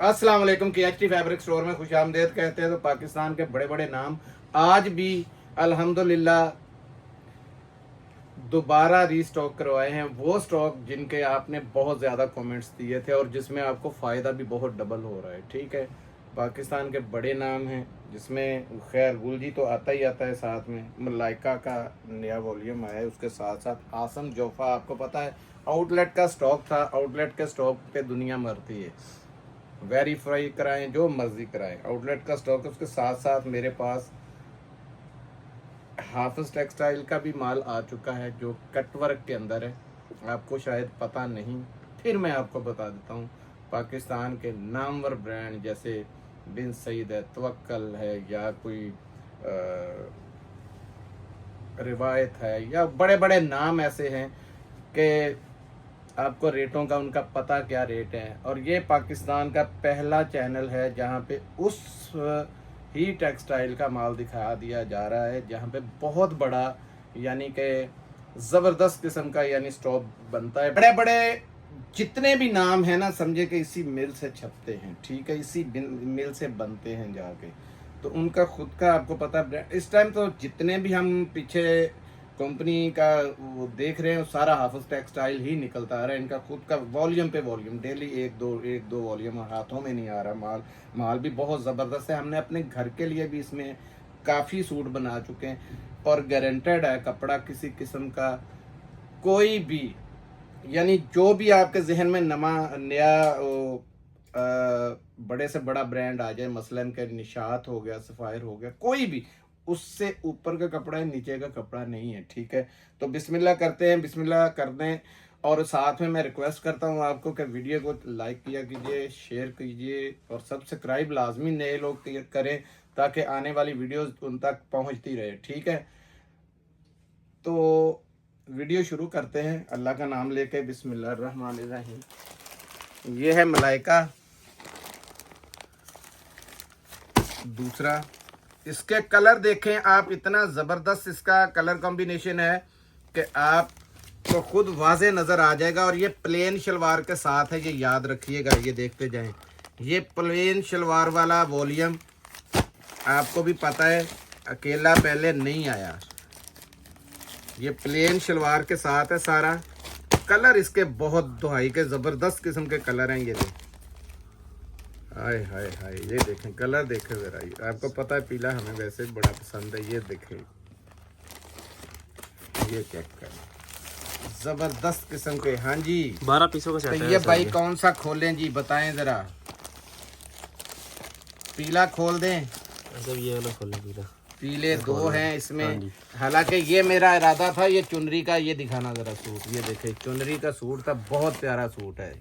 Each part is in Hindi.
अस्सलाम वालेकुम। KHT फैब्रिक स्टोर में खुशामदीद कहते हैं तो पाकिस्तान के बड़े बड़े नाम आज भी अल्हम्दुलिल्लाह दोबारा रीस्टॉक करवाए हैं। वो स्टॉक जिनके आपने बहुत ज़्यादा कमेंट्स दिए थे और जिसमें आपको फ़ायदा भी बहुत डबल हो रहा है। ठीक है, पाकिस्तान के बड़े नाम हैं जिसमें खैर गुलजी तो आता ही आता है, साथ में मलाइका का नया वॉल्यूम आया है, उसके साथ साथ आसम जोफ़ा। आपको पता है आउटलेट का स्टॉक था, आउटलेट के स्टॉक पे दुनिया मरती है। वेरीफाई कराएं जो मर्जी कराएं, आउटलेट का स्टॉक है। उसके साथ साथ मेरे पास हाफिज टेक्सटाइल का भी माल आ चुका है जो कटवर्क के अंदर है। आपको शायद पता नहीं, फिर मैं आपको बता देता हूँ। पाकिस्तान के नामवर ब्रांड जैसे बिन सईद है, तवक्कल है, या कोई रिवायत है, या बड़े बड़े नाम ऐसे हैं कि आपको रेटों का उनका पता क्या रेट है। और ये पाकिस्तान का पहला चैनल है जहाँ पे उस ही टेक्सटाइल का माल दिखा दिया जा रहा है जहाँ पे बहुत बड़ा यानी कि ज़बरदस्त किस्म का यानी स्टॉक बनता है। बड़े बड़े जितने भी नाम हैं ना, समझे कि इसी मिल से छपते हैं। ठीक है, इसी मिल से बनते हैं जाके, तो उनका खुद का आपको पता है ब्रांड। इस टाइम तो जितने भी हम पीछे कंपनी का वो देख रहे हैं सारा हाफिज टेक्सटाइल ही निकलता आ रहा है। इनका खुद का वॉल्यूम पे वॉल्यूम डेली एक दो वॉल्यूम हाथों में नहीं आ रहा। माल भी बहुत ज़बरदस्त है। हमने अपने घर के लिए भी इसमें काफ़ी सूट बना चुके हैं और गारंटेड है कपड़ा किसी किस्म का कोई भी, यानी जो भी आपके जहन में नया बड़े से बड़ा ब्रांड आ जाए, मसलन के निशात हो गया, सफ़ायर हो गया, कोई भी, उससे ऊपर का कपड़ा है, नीचे का कपड़ा नहीं है। ठीक है, तो बिस्मिल्लाह करते हैं, बिस्मिल्लाह कर दें। और साथ में मैं रिक्वेस्ट करता हूँ आपको कि वीडियो को लाइक किया कीजिए, शेयर कीजिए और सब्सक्राइब लाजमी नए लोग करें ताकि आने वाली वीडियोस उन तक पहुँचती रहे। ठीक है, तो वीडियो शुरू करते हैं अल्लाह का नाम लेके। बिस्मिल्लाहिर्रहमानिर्रहीम। ये है मलाइका दूसरा। इसके कलर देखें आप, इतना ज़बरदस्त इसका कलर कॉम्बिनेशन है कि आप तो खुद वाजे नज़र आ जाएगा। और ये प्लेन शलवार के साथ है, ये याद रखिएगा, ये देखते जाएं। ये प्लेन शलवार वाला वॉल्यूम आपको भी पता है अकेला पहले नहीं आया। ये प्लेन शलवार के साथ है सारा। कलर इसके बहुत दुहाई के ज़बरदस्त किस्म के कलर हैं। ये देखें, हाय हाय हाय, ये देखें कलर देखें ज़रा। आपको पता है पीला हमें वैसे बड़ा पसंद है। ये देखें, ये चेक करें, ज़बरदस्त किस्म के। हाँ जी, 12 पीसों का सेट तो है। ये भाई कौन सा खोलें जी, बताएं ज़रा। पीला खोल दें? सब ये वाला खोलना पीला। पीले दो हैं इसमें। हाँ, हालांकि ये मेरा इरादा था ये चुनरी का, ये दिखाना ज़रा सूट। ये देखें चुनरी का सूट था, बहुत प्यारा सूट है।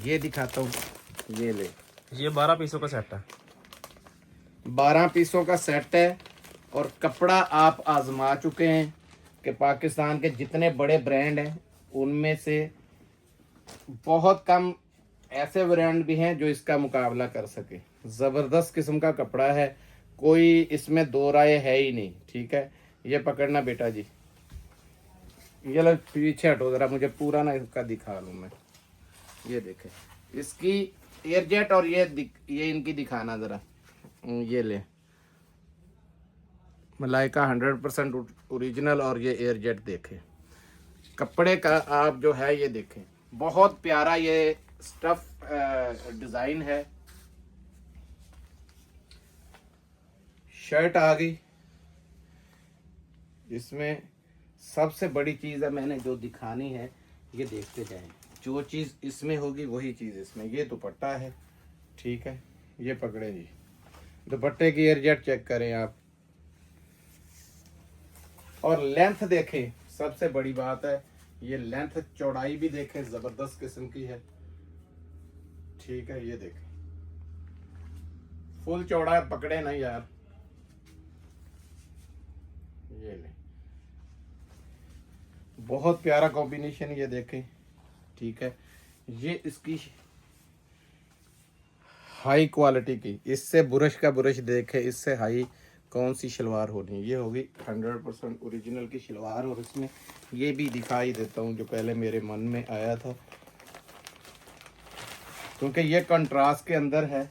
ये दिखाता हूँ, ये ले, ये 12 पीसों का सेट है। 12 पीसों का सेट है। और कपड़ा आप आजमा चुके हैं कि पाकिस्तान के जितने बड़े ब्रांड हैं उनमें से बहुत कम ऐसे ब्रांड भी हैं जो इसका मुकाबला कर सके। ज़बरदस्त किस्म का कपड़ा है, कोई इसमें दो राय है ही नहीं। ठीक है, ये पकड़ना बेटा जी, ये लो पीछे हटो ज़रा, मुझे पूरा ना इसका दिखा लूँ मैं। ये देखें इसकी एयरजेट, और ये इनकी दिखाना ज़रा। ये ले मलाइका 100% ओरिजिनल, और ये एयरजेट देखें। कपड़े का आप जो है ये देखें, बहुत प्यारा ये स्टफ डिज़ाइन है। शर्ट आ गई। इसमें सबसे बड़ी चीज़ है मैंने जो दिखानी है, ये देखते जाएं। जो चीज़ इसमें होगी वही चीज़ इसमें। ये दुपट्टा है, ठीक है, ये पकड़े जी, दुपट्टे की एयरजेट चेक करें आप, और लेंथ देखें। सबसे बड़ी बात है ये लेंथ, चौड़ाई भी देखें, ज़बरदस्त किस्म की है। ठीक है, ये देखें फुल चौड़ा, पकड़े ना यार। ये ले, बहुत प्यारा कॉम्बिनेशन, ये देखें। ठीक है, ये इसकी हाई क्वालिटी की, इससे बुरश का बुरश देखें, इससे हाई कौन सी शलवार होनी है। ये होगी 100% ओरिजिनल की शलवार। और इसमें ये भी दिखाई देता हूँ जो पहले मेरे मन में आया था। क्योंकि ये कंट्रास्ट के अंदर है।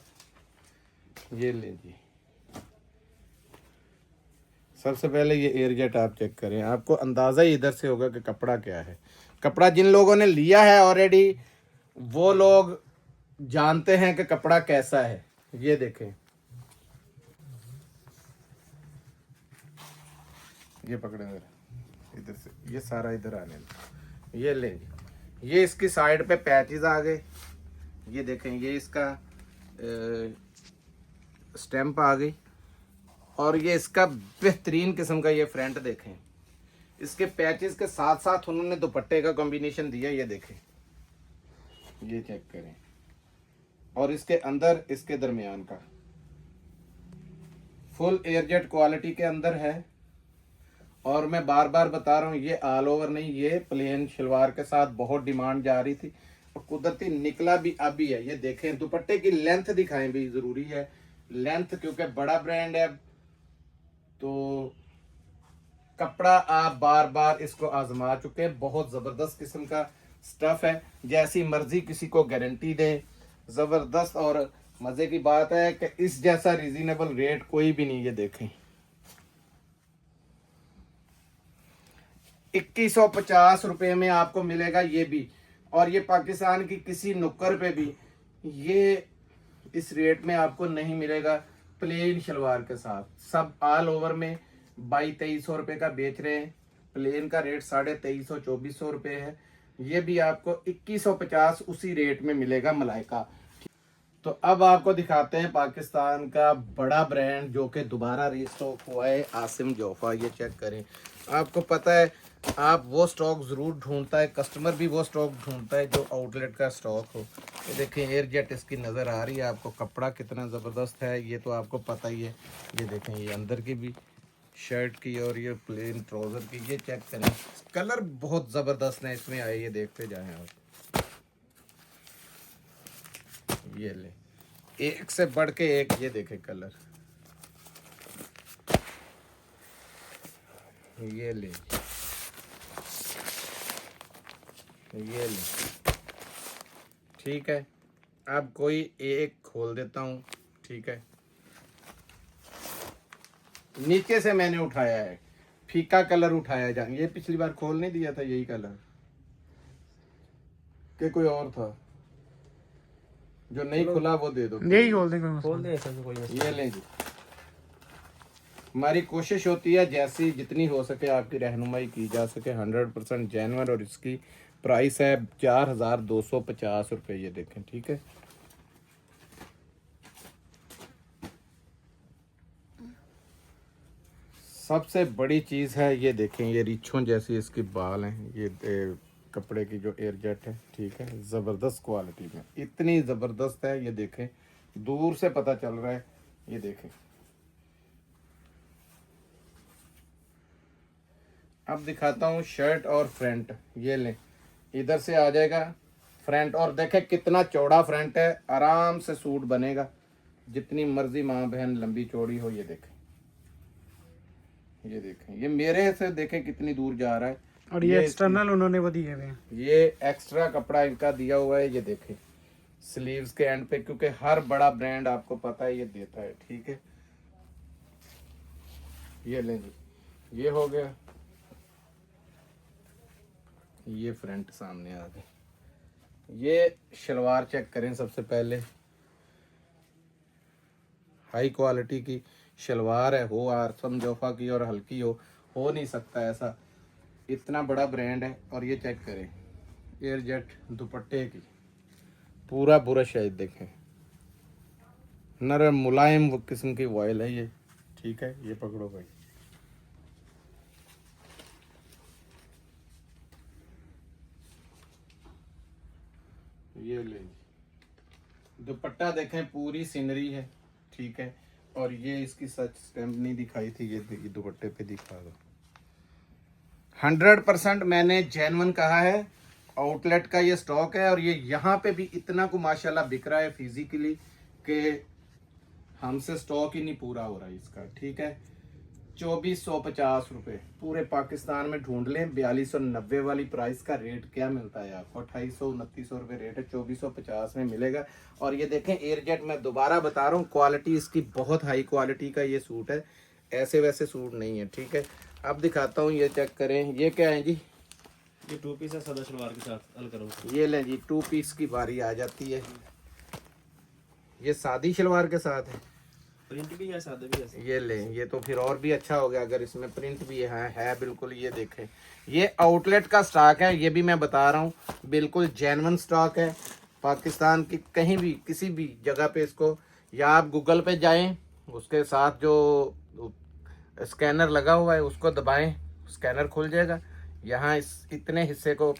ये लीजिए, सबसे पहले ये एयरजेट आप चेक करें, आपको अंदाज़ा ही इधर से होगा कि कपड़ा क्या है। कपड़ा जिन लोगों ने लिया है ऑलरेडी वो लोग जानते हैं कि कपड़ा कैसा है। ये देखें, ये पकड़े इधर से, ये सारा इधर आने दो। ये लें, ये इसकी साइड पे पैचेस आ गए। ये देखें, ये इसका स्टैंप आ गई और ये इसका बेहतरीन किस्म का ये फ्रंट देखें। इसके पैचेस के साथ साथ उन्होंने दुपट्टे का कॉम्बिनेशन दिया। ये देखें, ये चेक करें, और इसके अंदर इसके दरमियान का फुल एयरजेट क्वालिटी के अंदर है। और मैं बार बार बता रहा हूँ, ये ऑल ओवर नहीं, ये प्लेन शलवार के साथ बहुत डिमांड जा रही थी और कुदरती निकला भी अभी है। ये देखें, दुपट्टे की लेंथ दिखाएं भी जरूरी है, लेंथ, क्योंकि बड़ा ब्रांड है तो कपड़ा आप बार बार इसको आजमा चुके हैं। बहुत जबरदस्त किस्म का स्टफ है, जैसी मर्जी किसी को गारंटी दे, जबरदस्त। और मजे की बात है कि इस जैसा रीजनेबल रेट कोई भी नहीं। ये देखें, 2150 रुपए में आपको मिलेगा ये भी। और ये पाकिस्तान की किसी नुक्कड़ पे भी ये इस रेट में आपको नहीं मिलेगा। प्लेन शलवार के साथ सब ऑल ओवर में 2200 रुपए का बेच रहे हैं। प्लेन का रेट 2350-2400 रुपए है। ये भी आपको 2150 उसी रेट में मिलेगा मलाइका। तो अब आपको दिखाते हैं पाकिस्तान का बड़ा ब्रांड जो कि दोबारा रीस्टॉक हुआ है, आसिम जोफा। ये चेक करें, आपको पता है आप वो स्टॉक ज़रूर ढूंढता है, कस्टमर भी वो स्टॉक ढूंढता है जो आउटलेट का स्टॉक हो। ये देखें, एयरजेट इसकी नज़र आ रही है आपको, कपड़ा कितना ज़बरदस्त है ये तो आपको पता ही है। ये देखें, ये अंदर की भी शर्ट की और ये प्लेन ट्राउज़र की। ये चेक करें, कलर बहुत ज़बरदस्त है इसमें आए, ये देखते जाएँ आप। ये ले, एक से बढ़ के एक, ये देखें कलर। ये ले, ये ले, ठीक है। अब कोई एक खोल देता हूँ, ठीक है। नीचे से मैंने उठाया है, फीका कलर उठाया जा, ये पिछली बार खोल नहीं दिया था यही कलर कि कोई और था जो नहीं खुला, वो दे दो। यही खोल दें, खोल दे, ऐसा तो कोई मसला ये लें जी। हमारी कोशिश होती है जैसी जितनी हो सके आपकी रहनुमाई की जा सके, 100% जेन्युइन। और इसकी प्राइस है 4250 रुपये। ये देखें, ठीक है। सबसे बड़ी चीज़ है, ये देखें, ये रिछों जैसी इसकी बाल हैं। ये कपड़े की जो एयरजेट है, ठीक है, ज़बरदस्त क्वालिटी में, इतनी ज़बरदस्त है। ये देखें, दूर से पता चल रहा है। ये देखें, अब दिखाता हूँ शर्ट और फ्रंट। ये लें, इधर से आ जाएगा फ्रंट, और देखें कितना चौड़ा फ्रंट है, आराम से सूट बनेगा, जितनी मर्जी माँ बहन लंबी चौड़ी हो। ये देखें, ये देखें, ये मेरे से देखें कितनी दूर जा रहा है। और ये एक्सटर्नल उन्होंने वो दिए हुए हैं, ये एक्स्ट्रा कपड़ा इनका दिया हुआ है। ये देखें स्लीव्स के एंड पे, क्योंकि हर बड़ा ब्रांड आपको पता है ये देता है, ठीक है। ये लें जी, ये हो गया। ये फ्रंट सामने आ गए। ये शलवार चेक करें, सबसे पहले हाई क्वालिटी की शलवार है, हो आसिम जोफा की और हल्की हो नहीं सकता ऐसा, इतना बड़ा ब्रांड है। और ये चेक करें एयरजेट दुपट्टे की, पूरा बुरश है, देखें नरम मुलायम किस्म की वॉयल है ये, ठीक है। ये पकड़ो भाई, ये ले, दुपट्टा देखें पूरी सीनरी है, ठीक है। और ये इसकी सच स्टैम्प नहीं दिखाई थी, ये दुपट्टे पे दिखा दो। 100% मैंने जेन्युइन कहा है, आउटलेट का ये स्टॉक है। और ये यहाँ पे भी इतना को माशाल्लाह बिक रहा है फिजिकली कि हमसे स्टॉक ही नहीं पूरा हो रहा है इसका, ठीक है। 2450 रुपए पूरे पाकिस्तान में ढूंढ लें। 4290 वाली प्राइस का रेट क्या मिलता है आपको? 2800-2900 रुपए रेट है, 2450 में मिलेगा। और ये देखें एयरजेट, मैं दोबारा बता रहा हूँ, क्वालिटी इसकी बहुत हाई क्वालिटी का ये सूट है, ऐसे वैसे सूट नहीं है, ठीक है। अब दिखाता हूँ, ये चेक करें, ये क्या है जी? ये 2 पीस है सादा सलवार के साथ अलकरम। ये लें जी, 2 पीस की बारी आ जाती है। ये सादी शलवार के साथ है, प्रिंट भी है सादा भी है। ये लें, ये तो फिर और भी अच्छा हो गया अगर इसमें प्रिंट भी है बिल्कुल। ये देखें, ये आउटलेट का स्टॉक है, ये भी मैं बता रहा हूँ, बिल्कुल जेन्युइन स्टॉक है पाकिस्तान की। कहीं भी किसी भी जगह पे इसको, या आप गूगल पे जाएं, उसके साथ जो स्कैनर लगा हुआ है उसको दबाएं, स्कैनर खुल जाएगा। यहाँ इस इतने हिस्से को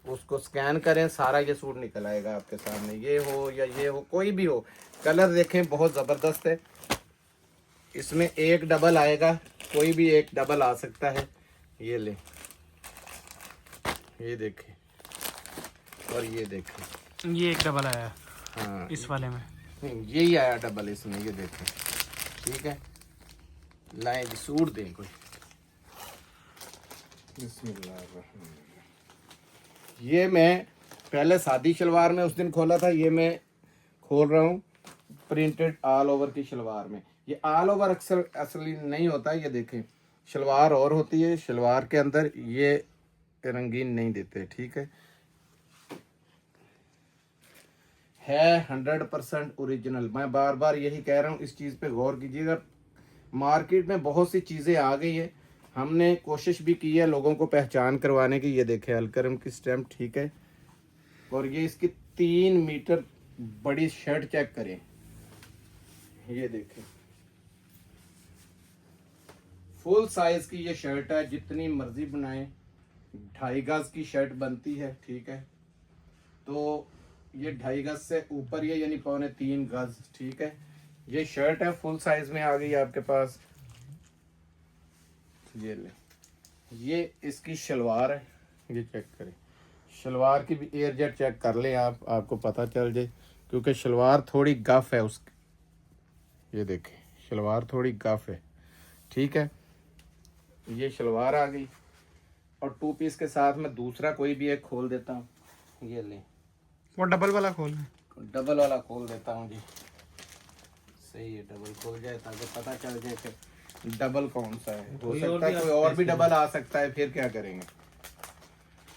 उसको स्कैन करें, सारा ये सूट निकल आएगा आपके सामने। ये हो या ये हो, कोई भी हो, कलर देखें बहुत ज़बरदस्त है। इसमें एक डबल आएगा, कोई भी एक डबल आ सकता है। ये ले, ये देखें, और ये देखें, ये एक डबल आया हाँ इस वाले में, यही आया डबल इसमें, ये देखें, ठीक है। लाएं जी, सूट दें कोई। ये मैं पहले सादी शलवार में उस दिन खोला था, ये मैं खोल रहा हूँ प्रिंटेड ऑल ओवर की शलवार में। ये ऑल ओवर अक्सर असली नहीं होता, ये देखें, शलवार और होती है, शलवार के अंदर ये रंगीन नहीं देते, ठीक है 100% ओरिजिनल। मैं बार बार यही कह रहा हूँ, इस चीज़ पे गौर कीजिएगा। मार्केट में बहुत सी चीज़ें आ गई है, हमने कोशिश भी की है लोगों को पहचान करवाने की। ये देखें अलकरम की स्टैम्प, ठीक है। और ये इसकी 3 मीटर बड़ी शर्ट चेक करें, ये देखें, फुल साइज की ये शर्ट है, जितनी मर्जी बनाएं, 2.5 गज की शर्ट बनती है, ठीक है। तो ये 2.5 गज से ऊपर ये यानी 2.25 गज, ठीक है। ये शर्ट है, फुल साइज में आ गई आपके पास। ये ले, ये इसकी शलवार है, ये चेक करें, शलवार की भी एयरजेट चेक कर लें आप, आपको पता चल जाए, क्योंकि शलवार थोड़ी गफ है उसकी। ये देखें, शलवार थोड़ी गफ है, ठीक है। ये शलवार आ गई, और 2 पीस के साथ में दूसरा कोई भी एक खोल देता हूँ, ये ले, वो डबल वाला खोल है। डबल वाला खोल देता हूँ जी, सही है, डबल खोल जाए ताकि पता चल जाए कि डबल कौन सा है। हो सकता है कोई और भी डबल आ सकता है, फिर क्या करेंगे।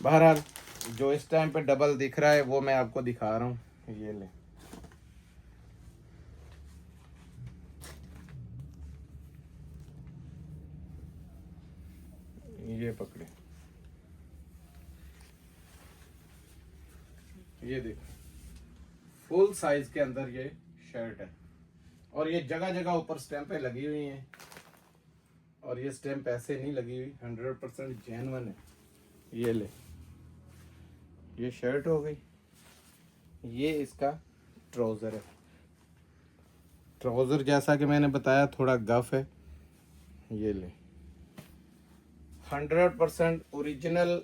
बहरहाल जो इस टाइम पे डबल दिख रहा है वो मैं आपको दिखा रहा हूँ, ये ले, ये पकड़े, ये देखो, फुल साइज के अंदर ये शर्ट है, और ये जगह जगह ऊपर स्टैंपें लगी हुई हैं, और ये स्टैंप ऐसे नहीं लगी हुई, 100% जेन्युइन है। ये ले, ये शर्ट हो गई, ये इसका ट्राउजर है। ट्राउजर जैसा कि मैंने बताया थोड़ा गफ है। ये ले, 100% ओरिजिनल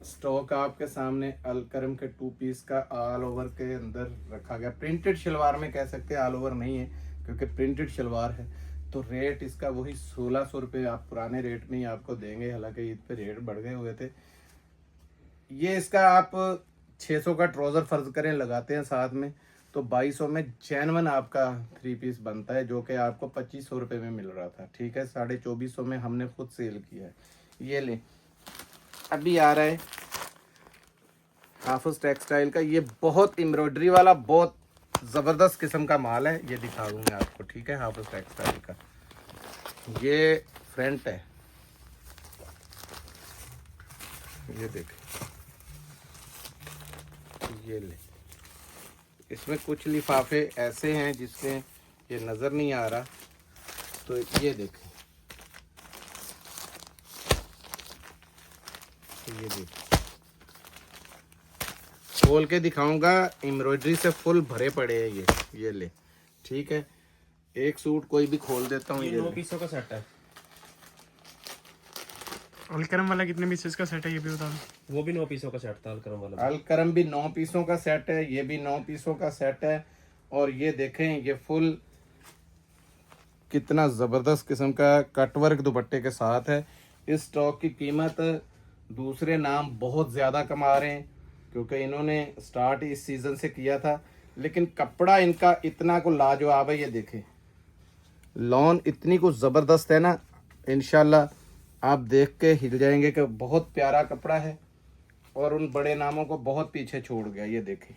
स्टॉक आपके सामने अलकरम के 2 पीस का ऑल ओवर के अंदर रखा गया। प्रिंटेड शलवार में कह सकते हैं, ऑल ओवर नहीं है क्योंकि प्रिंटेड शलवार है। तो रेट इसका वही 1600 रुपये आप पुराने रेट में ही आपको देंगे, हालांकि ईद पे रेट बढ़ गए हुए थे। ये इसका आप 600 का ट्राउजर फर्ज करें लगाते हैं साथ में, तो 2200 में जेन्युइन आपका 3 पीस बनता है, जो कि आपको 2500 रुपये में मिल रहा था, ठीक है। 2450 में हमने खुद सेल किया है। ये ले, अभी आ रहा है हाफिज टेक्सटाइल का, ये बहुत एम्ब्रॉयडरी वाला बहुत ज़बरदस्त किस्म का माल है, ये दिखा दूंगा आपको, ठीक है। हाफिज टेक्सटाइल का ये फ्रंट है, ये देखें, ये ले, इसमें कुछ लिफाफे ऐसे हैं जिसमें ये नज़र नहीं आ रहा, तो ये देखें, ये देखें, खोल के दिखाऊंगा, एम्ब्रॉयडरी से फुल भरे पड़े हैं ये ले, ठीक है। एक सूट कोई भी खोल देता हूँ। ये 9 पीसों का सेट है। अलकरम वाला कितने पीसेस का सेट है ये भी बता दो। वो भी 9 पीसों का सेट था अलकरम वाला। अलकरम भी 9 पीसों का सेट है, ये भी 9 पीसों का सेट है। और ये देखें, ये फुल कितना ज़बरदस्त किस्म का कटवर्क दुपट्टे के साथ है। इस स्टॉक की कीमत दूसरे नाम बहुत ज़्यादा कमा रहे हैं क्योंकि इन्होंने स्टार्ट इस सीज़न से किया था, लेकिन कपड़ा इनका इतना को लाजवाब है। ये देखें, लॉन इतनी कुछ ज़बरदस्त है ना, इंशाल्लाह आप देख के हिल जाएंगे कि बहुत प्यारा कपड़ा है और उन बड़े नामों को बहुत पीछे छोड़ गया। ये देखें,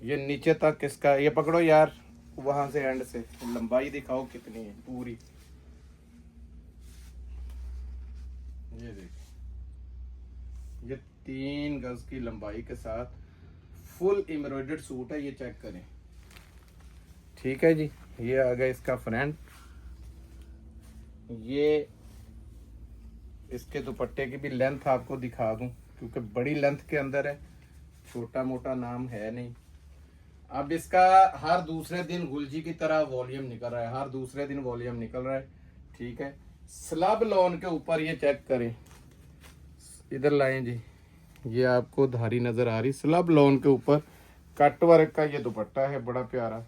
ये नीचे तक इसका, ये पकड़ो यार वहां से एंड से लंबाई दिखाओ कितनी है पूरी। ये देखिए, ये 3 गज की लंबाई के साथ फुल एम्ब्रॉयडर्ड सूट है। ये चेक करें, ठीक है जी। ये आ गया इसका फ्रंट। ये इसके दुपट्टे की भी लेंथ आपको दिखा दूं क्योंकि बड़ी लेंथ के अंदर है, छोटा मोटा नाम है नहीं। अब इसका हर दूसरे दिन गुलजी की तरह वॉल्यूम निकल रहा है, हर दूसरे दिन वॉल्यूम निकल रहा है, ठीक है। स्लब लॉन के ऊपर ये चेक करें, इधर लाएं जी, ये आपको धारी नजर आ रही। स्लब लॉन के ऊपर कट वर्क का ये दुपट्टा है, बड़ा प्यारा।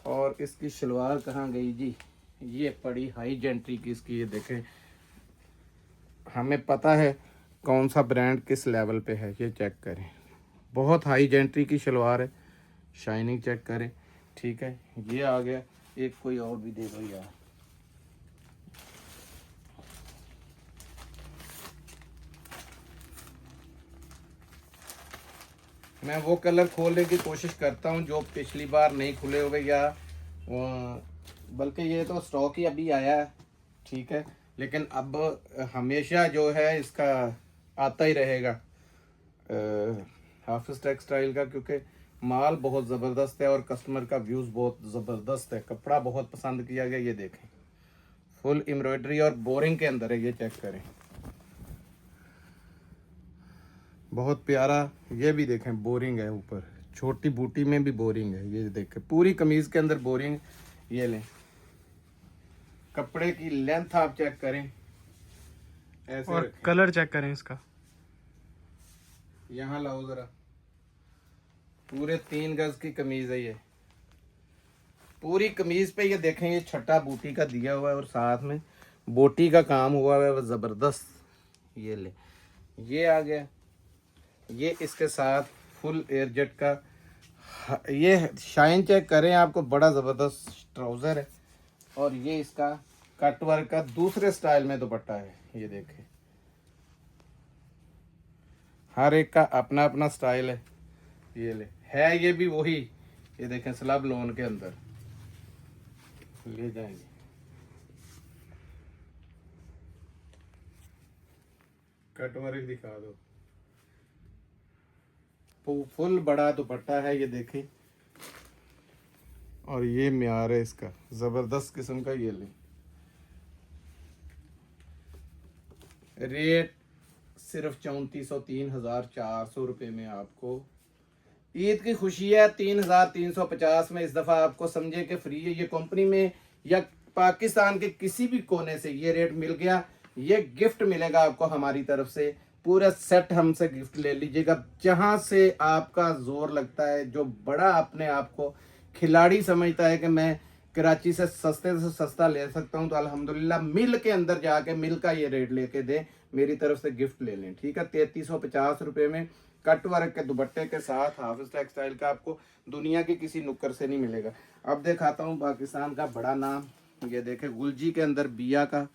और इसकी शलवार कहाँ गई जी, ये पड़ी हाई जेंट्री की इसकी। ये देखें, हमें पता है कौन सा ब्रांड किस लेवल पे है। ये चेक करें, बहुत हाई जेंट्री की शलवार है, शाइनिंग चेक करें, ठीक है। ये आ गया, एक कोई और भी दे दो यार। मैं वो कलर खोलने की कोशिश करता हूँ जो पिछली बार नहीं खुले हुए, या बल्कि ये तो स्टॉक ही अभी आया है, ठीक है। लेकिन अब हमेशा जो है इसका आता ही रहेगा हाफिज टेक्सटाइल का, क्योंकि माल बहुत ज़बरदस्त है और कस्टमर का व्यूज़ बहुत ज़बरदस्त है। कपड़ा बहुत पसंद किया गया। ये देखें, फुल एम्ब्रॉयडरी और बोरिंग के अंदर है। ये चेक करें, बहुत प्यारा। ये भी देखें, बोरिंग है, ऊपर छोटी बूटी में भी बोरिंग है। ये देखें, पूरी कमीज के अंदर बोरिंग। ये लें, कपड़े की लेंथ आप चेक करें ऐसे और रखें। कलर चेक करें इसका, यहाँ लाओ जरा, पूरे 3 गज की कमीज है ये। पूरी कमीज पे ये देखें, ये छठा बूटी का दिया हुआ है और साथ में बोटी का काम हुआ है, वो जबरदस्त। ये ले, ये आ गया। ये इसके साथ फुल एयरजेट का, ये शाइन चेक करें, आपको बड़ा ज़बरदस्त ट्राउज़र है। और ये इसका कटवर्क का दूसरे स्टाइल में दुपट्टा है। ये देखें, हर एक का अपना अपना स्टाइल है। ये ले, है ये भी वही। ये देखें, स्लब लोन के अंदर ले जाएंगे। कटवर्क दिखा दो, फुल बड़ा दुपट्टा है। ये देखें, और ये म्यार है इसका, जबरदस्त किस्म का। ये ले, रेट सिर्फ 3403,400 रुपये में आपको ईद की खुशी है। 3350 में इस दफ़ा आपको समझे कि फ्री है। ये कंपनी में या पाकिस्तान के किसी भी कोने से ये रेट मिल गया। ये गिफ्ट मिलेगा आपको हमारी तरफ से, पूरा सेट हमसे गिफ्ट ले लीजिएगा। जहां से आपका जोर लगता है, जो बड़ा अपने आप को खिलाड़ी समझता है कि मैं कराची से सस्ता ले सकता हूं, तो अल्हम्दुलिल्लाह मिल के अंदर जाके मिल का ये रेट लेके दे, मेरी तरफ से गिफ्ट ले लें, ठीक है। 3350 रुपये में कट वर्क के दुपट्टे के साथ हाफिज टेक्सटाइल का आपको दुनिया के किसी नुक्कर से नहीं मिलेगा। अब दिखाता हूँ पाकिस्तान का बड़ा नाम। ये देखे, गुलजी के अंदर बिया का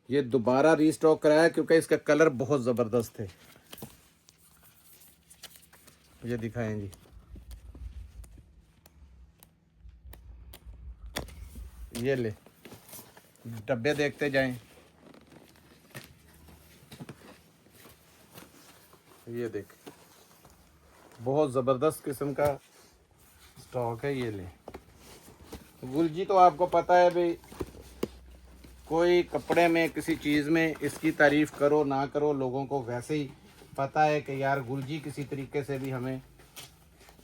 ये दोबारा रीस्टॉक कराया क्योंकि इसका कलर बहुत ज़बरदस्त है। ये दिखाएं जी, ये ले, डब्बे देखते जाएं। ये देख, बहुत ज़बरदस्त किस्म का स्टॉक है। ये ले, गुलजी तो आपको पता है भाई, कोई कपड़े में किसी चीज़ में इसकी तारीफ़ करो ना करो, लोगों को वैसे ही पता है कि यार गुलजी किसी तरीके से भी हमें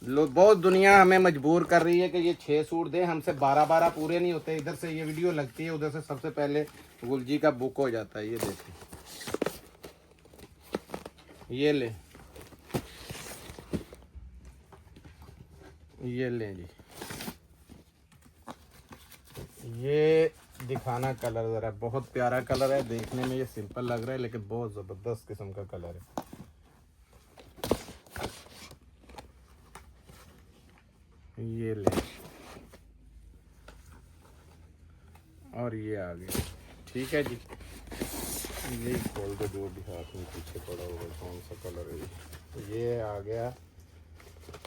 बहुत दुनिया हमें मजबूर कर रही है कि ये 6 सूट दे, हमसे 12 पूरे नहीं होते। इधर से ये वीडियो लगती है, उधर से सबसे पहले गुलजी का बुक हो जाता है। ये देखें, ये ले, ये ले जी, ये दिखाना कलर जरा, बहुत प्यारा कलर है, देखने में ये सिंपल लग रहा है लेकिन बहुत जबरदस्त किस्म का कलर है। ये ले, और ये आ गया। ठीक है जी, ये खोल दो जो भी हाथ में पीछे पड़ा होगा, कौन सा कलर है। ये आ गया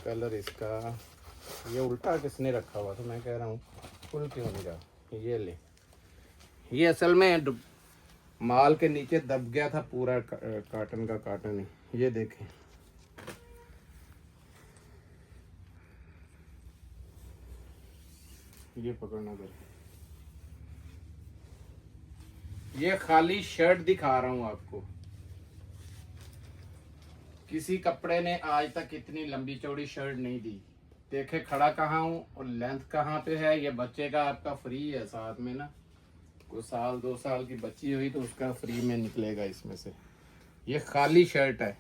कलर इसका। ये उल्टा किसने रखा हुआ था, मैं कह रहा हूँ फुल क्यों नहीं रहा। ये ले, ये असल में माल के नीचे दब गया था पूरा काटन का काटन ही। ये देखें, ये पकड़ना कर, ये खाली शर्ट दिखा रहा हूं आपको। किसी कपड़े ने आज तक इतनी लंबी चौड़ी शर्ट नहीं दी। देखे खड़ा कहाँ हूँ और लेंथ कहाँ पे है। ये बच्चे का आपका फ्री है साथ में ना, कोई साल 2 साल की बच्ची हुई तो उसका फ्री में निकलेगा इसमें से। ये खाली शर्ट है।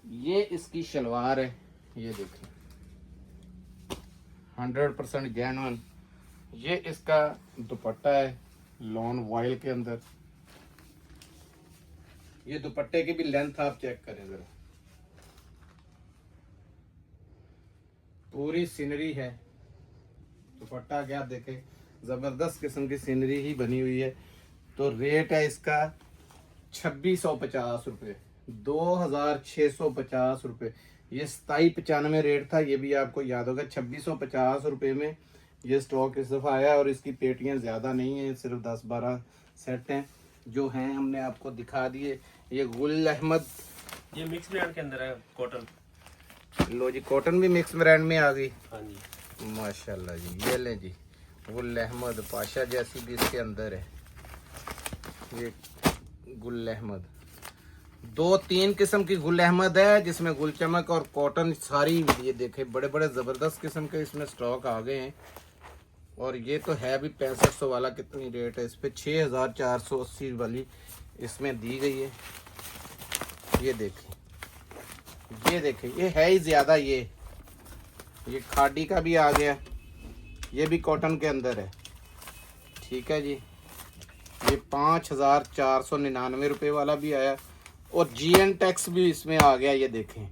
ये इसकी शलवार है, ये देखें 100% जेन्युइन। ये इसका दुपट्टा है लॉन वॉयल के अंदर। ये दुपट्टे की भी लेंथ आप चेक करें जरा, पूरी सीनरी है। दुपट्टा क्या देखे, जबरदस्त किस्म की सीनरी ही बनी हुई है। तो रेट है इसका 2650 रुपये, 2650 रुपये। ये 2795 रेट था, ये भी आपको याद होगा। 2650 रुपये में ये स्टॉक इस दफ़ा आया और इसकी पेटियां ज़्यादा नहीं है, सिर्फ 10-12 सेट हैं जो हैं हमने आपको दिखा दिए। ये गुल अहमद, ये मिक्स ब्रांड के अंदर है कॉटन। लो जी, कॉटन भी मिक्स ब्रांड में आ गई। हाँ जी, माशाल्लाह जी। ये ले जी, गुल अहमद पाशा जैसी भी इसके अंदर है। ये गुल अहमद 2-3 किस्म की गुल अहमद है, जिसमें गुल चमक और कॉटन सारी। ये देखे बड़े बड़े जबरदस्त किस्म के इसमें स्टॉक आ गए हैं। और ये तो है भी 6500 वाला। कितनी रेट है इस पे, 6480 वाली इसमें दी गई है। ये देखें, ये देखें, ये है ही ज्यादा। ये खादी का भी आ गया, ये भी कॉटन के अंदर है। ठीक है जी, ये 5499 रुपये वाला भी आया और GN टैक्स भी इसमें आ गया। ये देखें,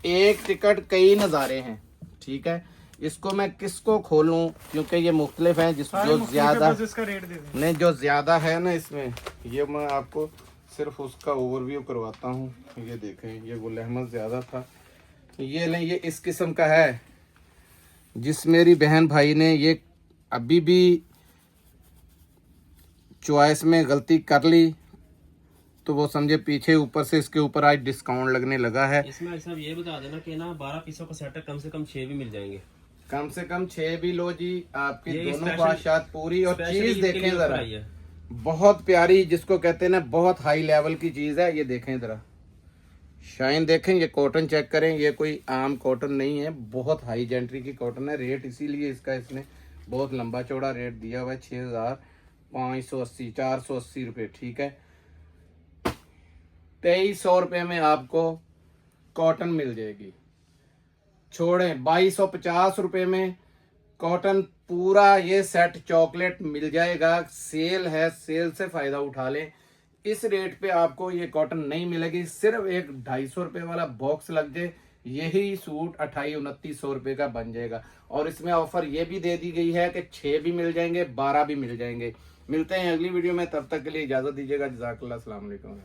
एक टिकट कई नज़ारे हैं। ठीक है, इसको मैं किसको खोलूं क्योंकि ये मुख्तलिफ हैं। जो ज्यादा इसका रेट दे दें। नहीं, जो ज्यादा है ना इसमें, ये मैं आपको सिर्फ उसका ओवरव्यू करवाता हूँ। ये देखें, ये गुल अहमद ज्यादा था। ये नहीं, ये इस किस्म का है जिस मेरी बहन भाई ने ये अभी भी चॉइस में गलती कर ली तो वो समझे पीछे ऊपर से इसके ऊपर आज डिस्काउंट लगने लगा है। इसमें सब ये बता देना कि ना 12 पीसों का सेट है, कम से कम 6 भी मिल जाएंगे। कम से कम 6 भी लो जी, आपकी ये दोनों स्पेशल- बादशाह पूरी। और स्पेशल चीज ईद के लिए देखें ऑफर जरा, आई है। बहुत प्यारी, जिसको कहते हैं ना बहुत हाई लेवल की चीज है। ये देखें जरा, शाइन देखें, ये कॉटन चेक करें, ये कोई आम कॉटन नहीं है, बहुत हाई जेंट्री की कॉटन है। रेट इसीलिए इसका इसने बहुत लंबा चौड़ा रेट दिया हुआ है, 6580 480 रुपये। ठीक है, 2300 रुपये में आपको कॉटन मिल जाएगी। छोड़ें, 2250 रुपये में कॉटन पूरा ये सेट चॉकलेट मिल जाएगा। सेल है, सेल से फायदा उठा लें। इस रेट पे आपको ये कॉटन नहीं मिलेगी। सिर्फ एक 250 रुपये वाला बॉक्स लग जाए, यही सूट 2800-2900 रुपये का बन जाएगा। और इसमें ऑफर ये भी दे दी गई है कि 6 भी मिल जाएंगे, 12 भी मिल जाएंगे। मिलते हैं अगली वीडियो में, तब तक के लिए इजाजत दीजिएगा। जज़ाकल्लाह, अस्सलाम वालेकुम।